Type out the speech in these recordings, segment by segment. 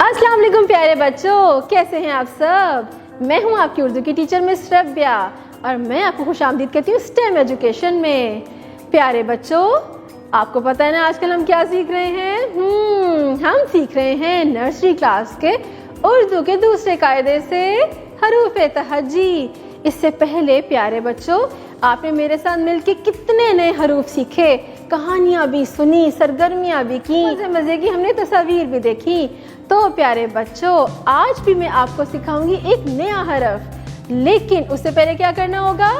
अस्सलाम वालेकुम प्यारे बच्चों, कैसे हैं आप सब। मैं हूं आपकी उर्दू की टीचर मिस रबिया और मैं आपको खुशामदीद कहती हूँ स्टेम एजुकेशन में। प्यारे बच्चों, आपको पता है ना आजकल हम क्या सीख रहे हैं। हम सीख रहे हैं नर्सरी क्लास के उर्दू के दूसरे कायदे से हरूफ तहज्जी। इससे पहले प्यारे बच्चों, आपने मेरे साथ मिलके कितने नए हरूफ सीखे, कहानियाँ भी सुनी, सरगर्मियाँ भी की, मजे की हमने तस्वीर भी देखी। तो प्यारे बच्चों, आज भी मैं आपको सिखाऊंगी एक नया हरफ, लेकिन उससे पहले क्या करना होगा,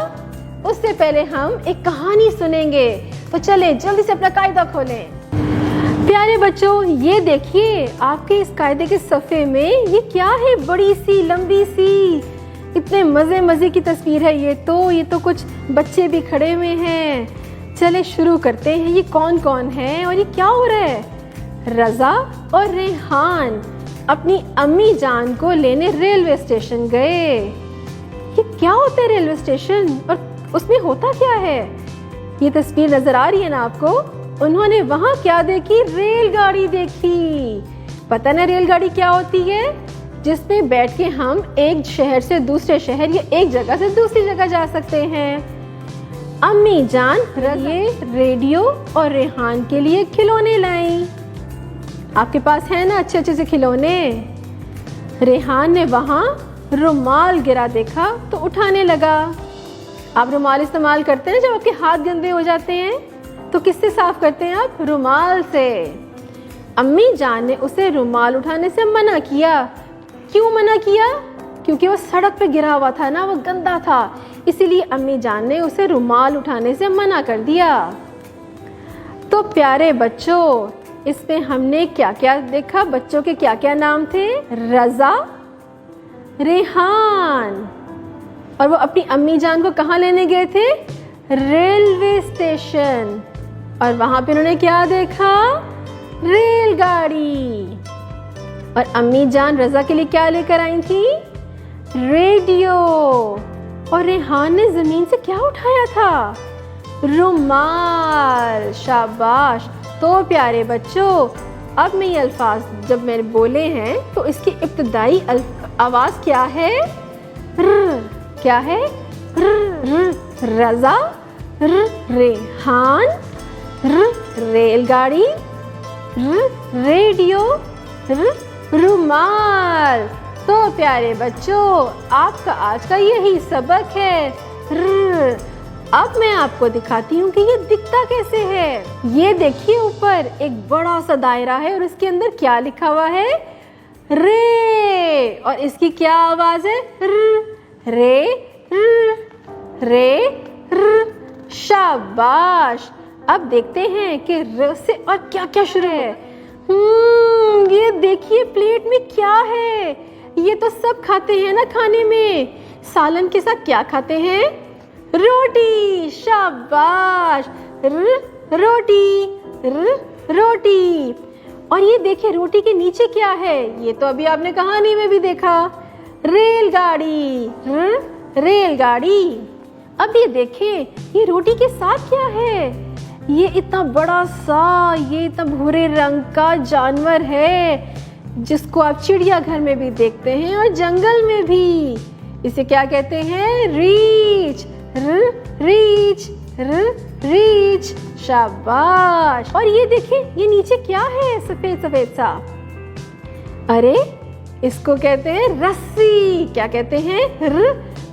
उससे पहले हम एक कहानी सुनेंगे। तो चले जल्दी से अपना कायदा खोलें। प्यारे बच्चों, ये देखिए आपके इस कायदे के सफ़े में ये क्या है, बड़ी सी लंबी सी, इतने मजे की तस्वीर है। ये तो कुछ बच्चे भी खड़े हुए हैं। चले शुरू करते हैं। ये कौन कौन है और ये क्या हो रहा है। रज़ा और रेहान अपनी अम्मी जान को लेने रेलवे स्टेशन गए। ये क्या होता है रेलवे स्टेशन और उसमें होता क्या है। ये तस्वीर नजर आ रही है ना आपको। उन्होंने वहां क्या देखी, रेलगाड़ी देखी। पता ना रेलगाड़ी क्या होती है, जिसमें बैठ के हम एक शहर से दूसरे शहर या एक जगह से दूसरी जगह जा सकते हैं। अम्मी जान ये रेडियो और रेहान के लिए खिलौने लाई। आपके पास है ना अच्छे से खिलौने। रेहान ने वहां रुमाल गिरा देखा तो उठाने लगा। आप रुमाल इस्तेमाल करते हैं जब आपके हाथ गंदे हो जाते हैं, तो किससे साफ करते हैं आप, रुमाल से। अम्मी जान ने उसे रुमाल उठाने से मना किया। क्यों मना किया, क्योंकि वो सड़क पे गिरा हुआ था ना, वो गंदा था, इसीलिए अम्मी जान ने उसे रुमाल उठाने से मना कर दिया। तो प्यारे बच्चों, इसमें हमने क्या क्या देखा, बच्चों के क्या क्या नाम थे, रज़ा, रेहान, और वो अपनी अम्मी जान को कहाँ लेने गए थे, रेलवे स्टेशन। और वहां पे उन्होंने क्या देखा, रेलगाड़ी। और अम्मी जान रज़ा के लिए क्या लेकर आई थी, रेडियो। और रेहान ने जमीन से क्या उठाया था, रुमाल। शाबाश। तो प्यारे बच्चों, अब मैं ये अल्फाज जब मैंने बोले हैं तो इसकी इब्तदाई आवाज क्या है, क्या है, रज़ा, रेहान, रेलगाड़ी, रेडियो, रुमाल। तो प्यारे बच्चों, आपका आज का यही सबक है। अब मैं आपको दिखाती हूँ कि ये दिखता कैसे है। ये देखिए ऊपर एक बड़ा सा दायरा है और इसके अंदर क्या लिखा हुआ है, रे। और इसकी क्या आवाज है, रे, रे। शाबाश। अब देखते हैं कि र से और क्या क्या शुरू है। ये देखिए प्लेट में क्या है। ये तो सब खाते हैं ना खाने में। सालन के साथ क्या खाते हैं, रोटी। शाबाश, रोटी, रोटी। और ये देखिए रोटी के नीचे क्या है, ये तो अभी आपने कहानी में भी देखा, रेलगाड़ी, रेलगाड़ी। अब ये देखिए ये रोटी के साथ क्या है, ये इतना बड़ा सा, ये इतना भूरे रंग का जानवर है जिसको आप चिड़ियाघर में भी देखते हैं और जंगल में भी। इसे क्या कहते हैं, रीछ, रीछ, रीछ। शाबाश। और ये देखिए ये नीचे क्या है, सफेद सफेद सा, अरे इसको कहते हैं रस्सी। क्या कहते हैं,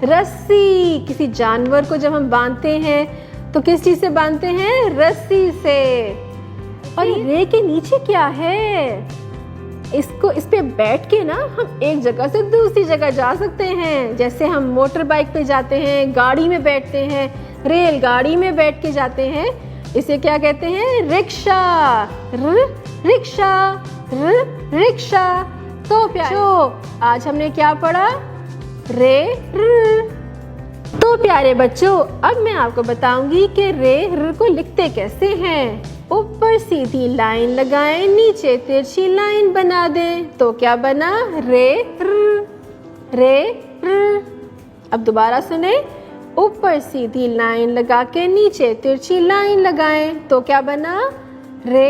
रस्सी। किसी जानवर को जब हम बांधते हैं तो किस चीज से बांधते हैं, रस्सी से। और रे के नीचे क्या है, इसको इस पे बैठ के ना हम एक जगह से दूसरी जगह जा सकते हैं। जैसे हम मोटर बाइक पे जाते हैं, गाड़ी में बैठते हैं, रेलगाड़ी में बैठ के जाते हैं, इसे क्या कहते हैं, रिक्शा, रिक्शा, रिक्शा। तो प्यारे आज हमने क्या पढ़ा, रे, तो प्यारे बच्चों, अब मैं आपको बताऊंगी कि रे को लिखते कैसे हैं। ऊपर सीधी लाइन लगाएं, नीचे तिरछी लाइन बना दें, तो क्या बना, रे, रे। अब दोबारा सुने, ऊपर सीधी लाइन लगा के नीचे तिरछी लाइन लगाएं, तो क्या बना, रे,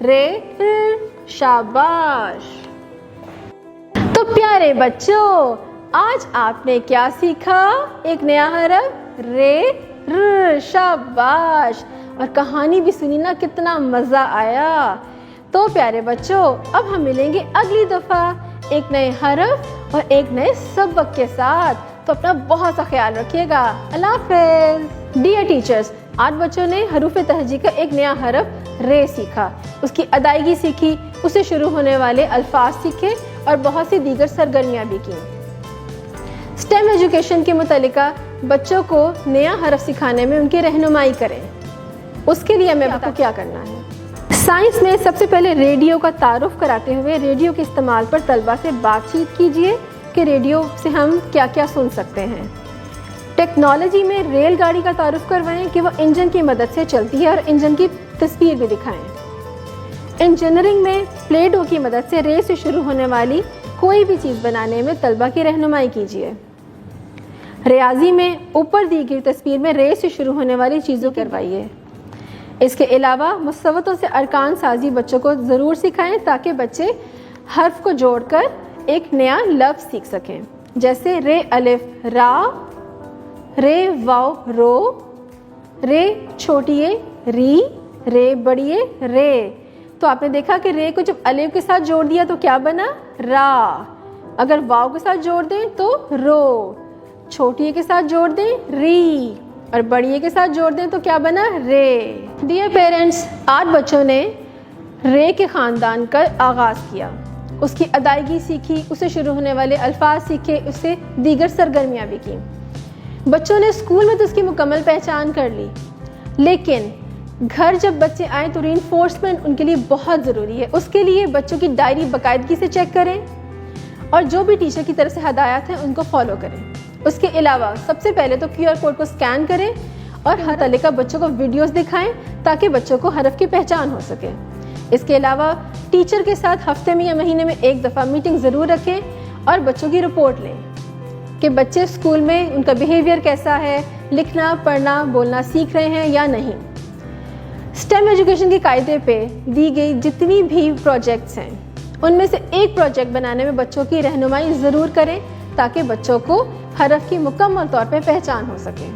रे। शाबाश। प्यारे बच्चों, आज आपने क्या सीखा? एक नया हरफ रे, र, शाबाश। और कहानी भी सुनी ना, कितना मज़ा आया। तो प्यारे बच्चों, अब हम मिलेंगे अगली दफ़ा एक नए हरफ और एक नए सबक के साथ। तो अपना बहुत सा ख्याल रखिएगा। अल्लाह हाफ़िज़। डियर टीचर्स, आज बच्चों ने हरूफ तहजी का एक नया हरफ रे सीखा, उसकी अदायगी सीखी, उससे शुरू होने वाले अल्फाज सीखे और बहुत सी दीगर सरगर्मियाँ भी की। स्टेम एजुकेशन के मुतालिका बच्चों को नया हरफ सिखाने में उनकी रहनुमाई करें। उसके लिए हमें आपको क्या करना है? साइंस में सबसे पहले रेडियो का तारुफ कराते हुए रेडियो के इस्तेमाल पर तलबा से बातचीत कीजिए कि रेडियो से हम क्या क्या सुन सकते हैं। टेक्नोलॉजी में रेलगाड़ी का तारुफ करवाएं कि वह इंजन की मदद से चलती है और इंजन की तस्वीर भी दिखाएं। इंजीनियरिंग में प्ले डो की मदद से रे से शुरू होने वाली कोई भी चीज़ बनाने में तलबा की रहनुमाई कीजिए। रियाजी में ऊपर दी गई तस्वीर में रे से शुरू होने वाली चीज़ों करवाइए। इसके अलावा मुसव्वतों से अरकान साजी बच्चों को ज़रूर सिखाएं ताकि बच्चे हर्फ को जोड़कर एक नया लफ्ज़ सीख सकें, जैसे रे अलिफ रा, रे वाव रो, रे छोटिए री, रे बड़िए रे। तो आपने देखा कि रे को जब अलिफ के साथ जोड़ दिया तो क्या बना? रा। अगर वाव के साथ जोड़ दें तो रो, छोटिए के साथ जोड़ दें री, और बड़िए के साथ जोड़ दें तो क्या बना? रे। डियर पेरेंट्स, आज बच्चों ने रे के ख़ानदान का आगाज़ किया, उसकी अदायगी सीखी, उससे शुरू होने वाले अल्फाज सीखे, उससे दीगर सरगर्मियाँ भी की। बच्चों ने स्कूल में तो उसकी मुकम्मल पहचान कर ली, लेकिन घर जब बच्चे आएँ तो रीइंफोर्समेंट उनके लिए बहुत ज़रूरी है। उसके लिए बच्चों की डायरी बाकायदगी से चेक करें और जो भी टीचर की तरफ से हदायत हैं उनको फॉलो करें। उसके अलावा सबसे पहले तो QR कोड को स्कैन करें और हर तरह का बच्चों को वीडियोस दिखाएं ताकि बच्चों को हरफ की पहचान हो सके। इसके अलावा टीचर के साथ हफ्ते में या महीने में एक दफ़ा मीटिंग ज़रूर रखें और बच्चों की रिपोर्ट लें कि बच्चे स्कूल में उनका बिहेवियर कैसा है, लिखना पढ़ना बोलना सीख रहे हैं या नहीं। स्टेम एजुकेशन के कायदे पे दी गई जितनी भी प्रोजेक्ट्स हैं उनमें से एक प्रोजेक्ट बनाने में बच्चों की रहनुमाई ज़रूर करें ताकि बच्चों को हरफ की मुकम्मल तौर पे पहचान हो सके।